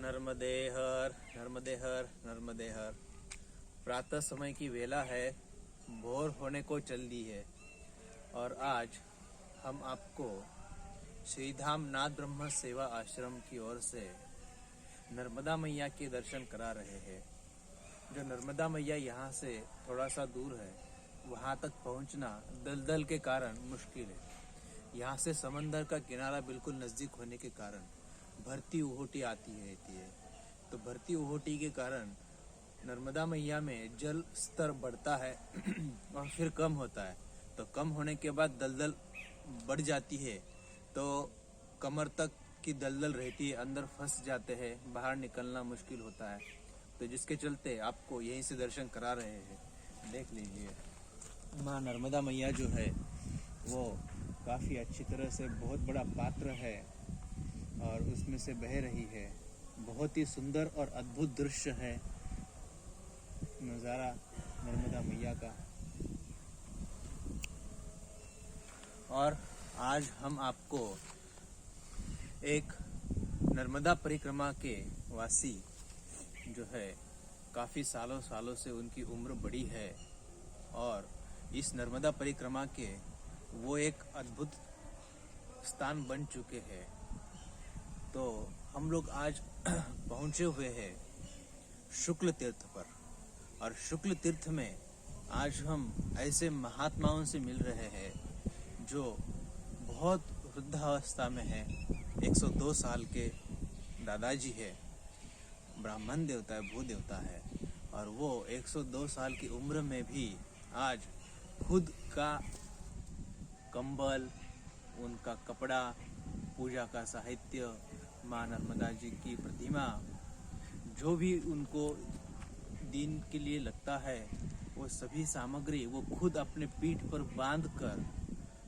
नर्मदे हर नर्मदे हर नर्मदे हर। प्रातः समय की वेला है, भोर होने को चल दी है और आज हम आपको श्रीधाम नाथ ब्रह्म सेवा आश्रम की ओर से नर्मदा मैया के दर्शन करा रहे हैं। जो नर्मदा मैया यहाँ से थोड़ा सा दूर है, वहाँ तक पहुँचना दलदल के कारण मुश्किल है। यहाँ से समंदर का किनारा बिल्कुल नज़दीक होने के कारण भरती उहोटी आती रहती है। तो भरती उहोटी के कारण नर्मदा मैया में जल स्तर बढ़ता है और फिर कम होता है। तो कम होने के बाद दलदल बढ़ जाती है, तो कमर तक की दलदल रहती है, अंदर फंस जाते हैं, बाहर निकलना मुश्किल होता है। तो जिसके चलते आपको यहीं से दर्शन करा रहे हैं। देख लीजिए, माँ नर्मदा मैया जो है वो काफ़ी अच्छी तरह से बहुत बड़ा पात्र है और उसमें से बह रही है। बहुत ही सुंदर और अद्भुत दृश्य है नज़ारा नर्मदा मैया का। और आज हम आपको एक नर्मदा परिक्रमा के वासी जो है, काफ़ी सालों से उनकी उम्र बड़ी है और इस नर्मदा परिक्रमा के वो एक अद्भुत स्थान बन चुके हैं। तो हम लोग आज पहुंचे हुए हैं शुक्ल तीर्थ पर, और शुक्ल तीर्थ में आज हम ऐसे महात्माओं से मिल रहे हैं जो बहुत वृद्धावस्था में है। 102 साल के दादाजी है, ब्राह्मण देवता है, भू देवता है, और वो 102 साल की उम्र में भी आज खुद का कंबल, उनका कपड़ा, पूजा का साहित्य, माँ नर्मदा जी की प्रतिमा, जो भी उनको दिन के लिए लगता है, वो सभी सामग्री वो खुद अपने पीठ पर बांध कर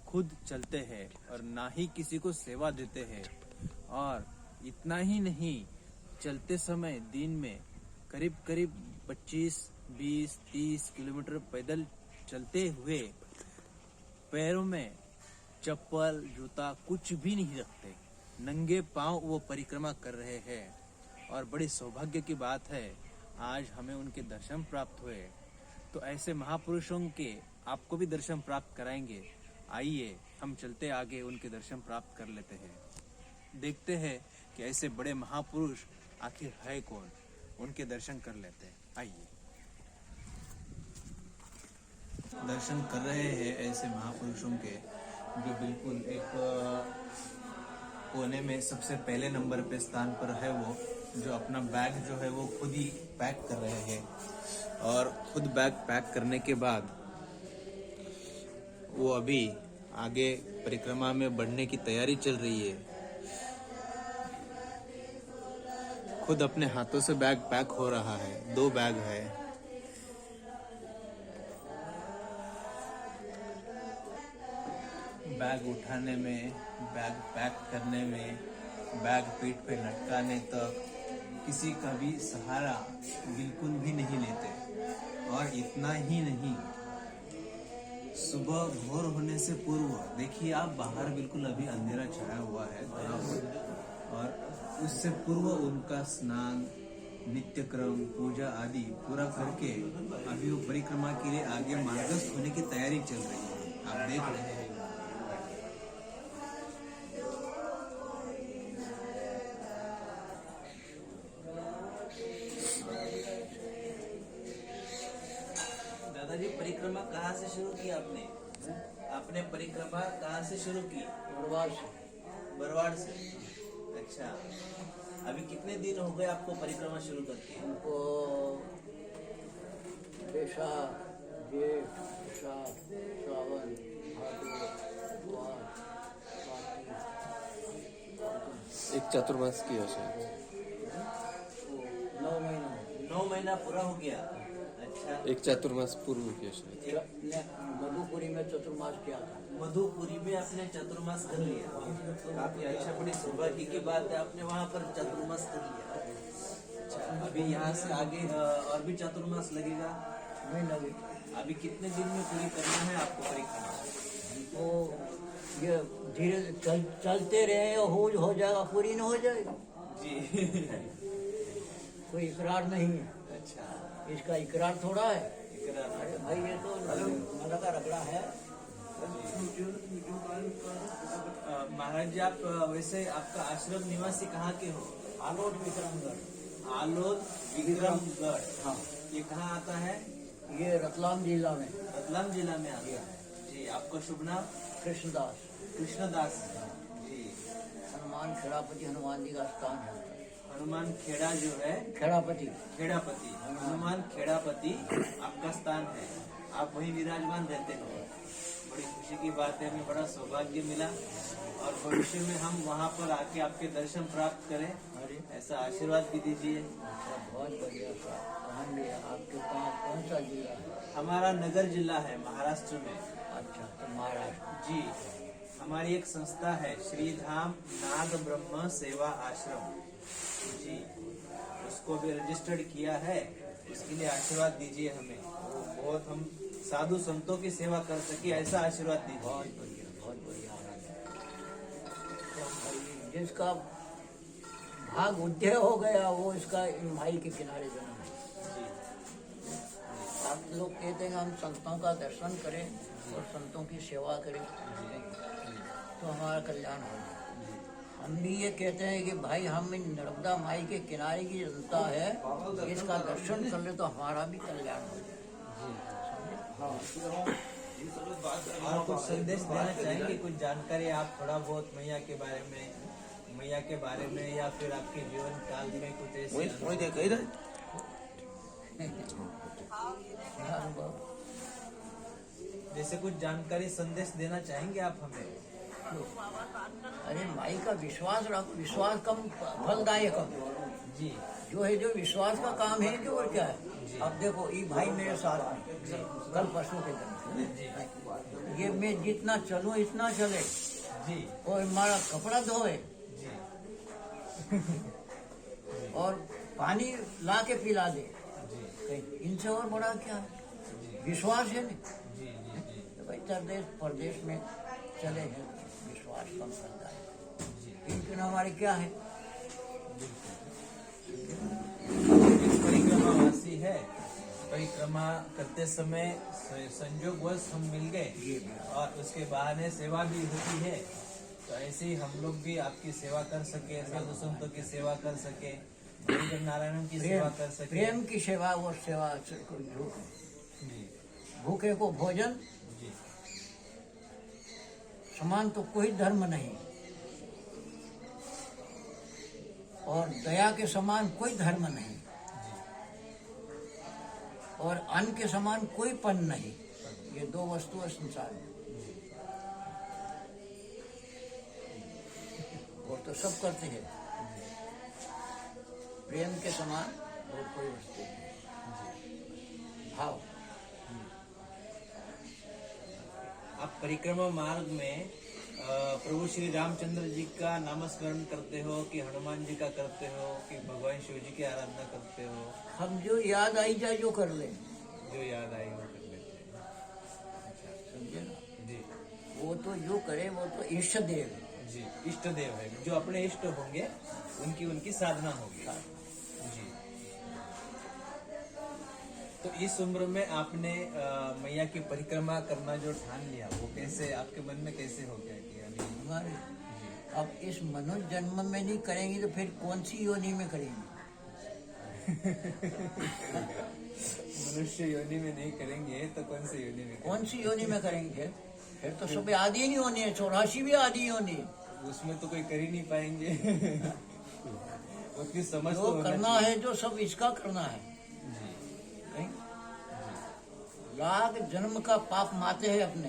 खुद चलते हैं और ना ही किसी को सेवा देते हैं। और इतना ही नहीं, चलते समय दिन में करीब 25, 20, 30 किलोमीटर पैदल चलते हुए पैरों में चप्पल, जूता कुछ भी नहीं रखते, नंगे पांव वो परिक्रमा कर रहे हैं। और बड़ी सौभाग्य की बात है, आज हमें उनके दर्शन प्राप्त हुए। तो ऐसे महापुरुषों के आपको भी दर्शन प्राप्त कराएंगे। आइए हम चलते आगे उनके दर्शन प्राप्त कर लेते हैं। देखते हैं कि ऐसे बड़े महापुरुष आखिर है कौन, उनके दर्शन कर लेते हैं। आइए दर्शन कर रहे हैं ऐसे महापुरुषों के, जो बिल्कुल एक कोने में सबसे पहले नंबर पे स्थान पर है। वो जो अपना बैग जो है वो खुद ही पैक कर रहे हैं, और खुद बैग पैक करने के बाद वो अभी आगे परिक्रमा में बढ़ने की तैयारी चल रही है। खुद अपने हाथों से बैग पैक हो रहा है, 2 बैग है। बैग उठाने में, बैग पैक करने में, बैग पीठ पे लटकाने तक किसी का भी सहारा बिल्कुल भी नहीं लेते। और इतना ही नहीं, सुबह भोर होने से पूर्व देखिए आप, बाहर बिल्कुल अभी अंधेरा छाया हुआ है और उससे पूर्व उनका स्नान, नित्यक्रम, पूजा आदि पूरा करके अभी वो परिक्रमा के लिए आगे मार्गस्थ होने की तैयारी चल रही है। आप देख रहे हैं। दादाजी, परिक्रमा कहाँ से शुरू की आपने? आपने परिक्रमा कहाँ से शुरू की? बरवाड़ से। अच्छा, अभी कितने दिन हो गए आपको परिक्रमा शुरू करके? हमको बैसाख, जेठ, आषाढ़, सावन, भादो, माघ, कार्तिक, एक चतुर्मास की है। 9 महीना। 9 महीना पूरा हो गया। अच्छा, एक चतुर्मास पूर्व किया शायद। मधुपुरी में चतुर्मास किया था। मधुपुरी में आपने चतुर्मास कर लिया, काफी अच्छा, बड़ी सौभाग्य की बात है, आपने वहाँ पर चतुर्मास कर लिया। अच्छा, अभी यहाँ से आगे और भी चतुर्मास लगेगा? नहीं लगे। अभी कितने दिन में पूरी करना है आपको परिक्रमा? तो ये धीरे चलते रहे, हो जाएगा, पूरी न हो जाएगा। जी कोई इकरार नहीं है। अच्छा, इसका इकरार थोड़ा है। इकरार। अरे भाई ये तो मना का रगड़ा है। महाराज जी, आप वैसे आपका आश्रम निवासी कहाँ के हो? आलोट विक्रमगढ़। आलोद विक्रमगढ़। हाँ, ये कहाँ आता है? ये रतलाम जिला में। रतलाम जिला में आता है। जी, आपका शुभ नाम? कृष्णदास। कृष्णदास जी। हनुमान खेड़ापति हनुमान जी का स्थान है। हनुमान खेड़ा जो है, खेड़ापति। खेड़ापति, हनुमान खेड़ापति आपका स्थान है। आप वहीं विराजमान रहते हो। बड़ी खुशी की बात है, हमें बड़ा सौभाग्य मिला और भविष्य में हम वहाँ पर आके आपके दर्शन प्राप्त करें, अरे ऐसा आशीर्वाद भी दीजिए। अच्छा, बहुत बढ़िया सर। कहाँ भी है आपके पास? कौन सा जिला है? हमारा नगर जिला है महाराष्ट्र में। अच्छा, तो महाराष्ट्र। जी, हमारी एक संस्था है श्रीधाम नाग ब्रह्म सेवा आश्रम जी, उसको भी रजिस्टर्ड किया है। उसके लिए आशीर्वाद दीजिए हमें, बहुत हम साधु संतों की सेवा कर सके, ऐसा आशीर्वाद दीजिए। बहुत बढ़िया, बहुत बढ़िया। तो भाई जिसका भाग उदय हो गया वो इसका इन भाई के किनारे जन्म है। जी, आप लोग कहते हैं हम संतों का दर्शन करें और संतों की सेवा करें तो हमारा कल्याण होगा। हम भी ये कहते हैं कि भाई हम इन नर्मदा माई के किनारे की जनता है, इसका दर्शन कर ले तो हमारा भी कल्याण हो जाए। और कुछ संदेश देना चाहेंगे, कुछ जानकारी आप थोड़ा बहुत मैया के बारे में या फिर आपके जीवन काल में कुछ ऐसे अनुभव। जैसे कुछ जानकारी संदेश देना चाहेंगे आप हमें? अरे माई का विश्वास रखो, विश्वास कम फलदायक है। जी, जो है जो विश्वास का काम है जो, और क्या है। अब देखो ये भाई मेरे साथ में कल परसों के दिन ये मैं जितना चलूं इतना चले जी, और हमारा कपड़ा धोए जी, और पानी ला के पिला दे, जी, कहीं इनसे और बड़ा क्या है? विश्वास है ना। जी, जी, जी, तो भाई देश प्रदेश में चले हैं, विश्वास कम करता है। लेकिन हमारे क्या है? परिक्रमावासी है, परिक्रमा करते समय संयोगवश हम मिल गए और उसके बहाने सेवा भी होती है। तो ऐसे ही हम लोग भी आपकी सेवा कर सके, साधु संतों की सेवा कर सके, हरिजन नारायण की सेवा कर सके। प्रेम की सेवा, वो सेवा से कोई भूख नहीं। जी, भूखे को भोजन जी, समान तो कोई धर्म नहीं, और दया के समान कोई धर्म नहीं, और अन्न के समान कोई पन नहीं। ये दो वस्तु है संसार में। और तो सब करते हैं, प्रेम के समान और कोई वस्तु नहीं। भाव। आप परिक्रमा मार्ग में प्रभु श्री रामचंद्र जी का नामस्मरण करते हो कि हनुमान जी का करते हो कि भगवान शिव जी की आराधना करते हो? हम जो याद आई जाए जो कर ले, जो याद आई वो कर लेते हैं। समझे ना। जी, वो तो जो करे वो तो इष्ट देव है। जी, इष्ट देव है, जो अपने इष्ट होंगे उनकी साधना होगी। जी, तो इस उम्र में आपने मैया की परिक्रमा करना जो ठान लिया, वो कैसे आपके मन में कैसे हो गया कि अभी? हमारे अब इस मनुष्य जन्म में नहीं करेंगे तो फिर कौन सी योनि में करेंगे? मनुष्य योनि में नहीं करेंगे तो कौन सी योनि में कौन सी योनि में करेंगे? फिर तो सब आदि नहीं होनी है, 84 भी आदि होनी है। करेंगे? उसमें तो कोई कर ही नहीं पाएंगे। उसकी समझ जो तो होना करना चाहिए। है जो सब इसका करना है। जी, नहीं? लाख जन्म का पाप माते हैं अपने,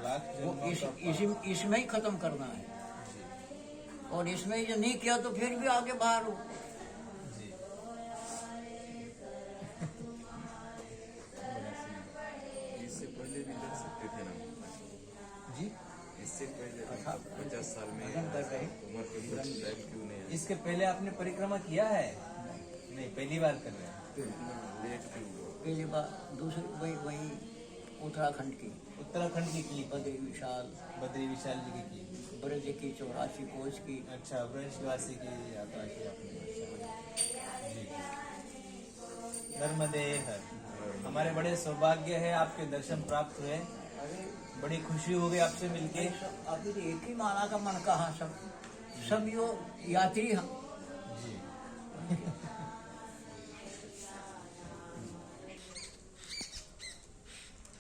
लाख वो जन्मों का पाप। इसमें ही खत्म करना है। और इसमें जो नहीं किया तो फिर भी आगे बाहर हो। जी, इससे पहले भी कर सकते थे ना जी, इससे पहले 50 साल में भजन कर रहे हैं। उम्र के कुछ टाइम क्यों नहीं इसके पहले आपने परिक्रमा किया है? नहीं, पहली बार कर रहे हैं। लेट क्यों हुआ? पहली बार, दूसरी वही उत्तराखंड की उत्तराखंड की बद्री विशाल, बद्री विशाल जी की। ब्रज की 84 कोष की। अच्छा, ब्रजवासी की यात्रा की आपने। अच्छा, जी, नर्मदे हर। हमारे बड़े सौभाग्य है, आपके दर्शन प्राप्त हुए, अरे बड़ी खुशी हो गई आपसे मिलके। अभी तो एक ही माला का मन कहा सब यो यात्री हम।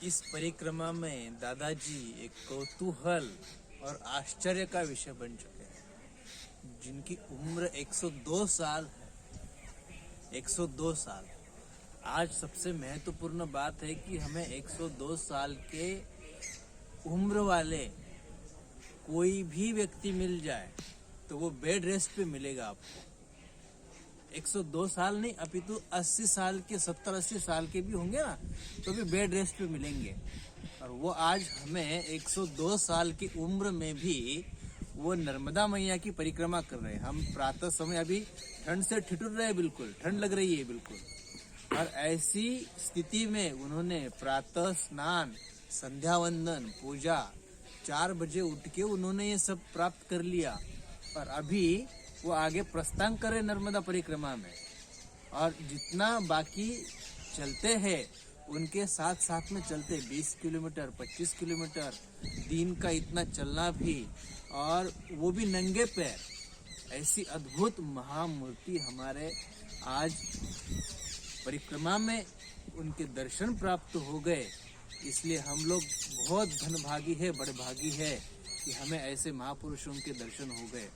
इस परिक्रमा में दादाजी एक कौतूहल और आश्चर्य का विषय बन चुके हैं, जिनकी उम्र 102 साल है। 102 साल। आज सबसे महत्वपूर्ण बात है कि हमें 102 साल के उम्र वाले कोई भी व्यक्ति मिल जाए तो वो बेड रेस्ट पे मिलेगा आपको। 102 साल नहीं, अपितु 80 साल के, 70-80 साल के भी होंगे ना, तो भी बेड रेस्ट पे मिलेंगे। और वो आज हमें 102 साल की उम्र में भी वो नर्मदा मैया की परिक्रमा कर रहे हैं। हम प्रातः समय अभी ठंड से ठिठुर रहे हैं, बिल्कुल ठंड लग रही है बिल्कुल। और ऐसी स्थिति में उन्होंने प्रातः स्नान, संध्या वंदन, पूजा, 4 बजे उठ के उन्होंने ये सब प्राप्त कर लिया। और अभी वो आगे प्रस्थान करे नर्मदा परिक्रमा में। और जितना बाकी चलते हैं उनके साथ साथ में चलते, 20 किलोमीटर, 25 किलोमीटर, दिन का इतना चलना भी, और वो भी नंगे पैर। ऐसी अद्भुत महामूर्ति हमारे आज परिक्रमा में उनके दर्शन प्राप्त हो गए। इसलिए हम लोग बहुत धनभागी है, बड़भागी है कि हमें ऐसे महापुरुषों के दर्शन हो गए।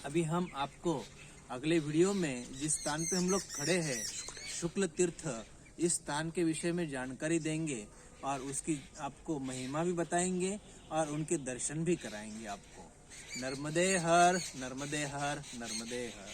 अभी हम आपको अगले वीडियो में जिस स्थान पे हम लोग खड़े हैं, शुक्ल तीर्थ, इस स्थान के विषय में जानकारी देंगे और उसकी आपको महिमा भी बताएंगे और उनके दर्शन भी कराएंगे आपको। नर्मदे हर, नर्मदे हर, नर्मदे हर।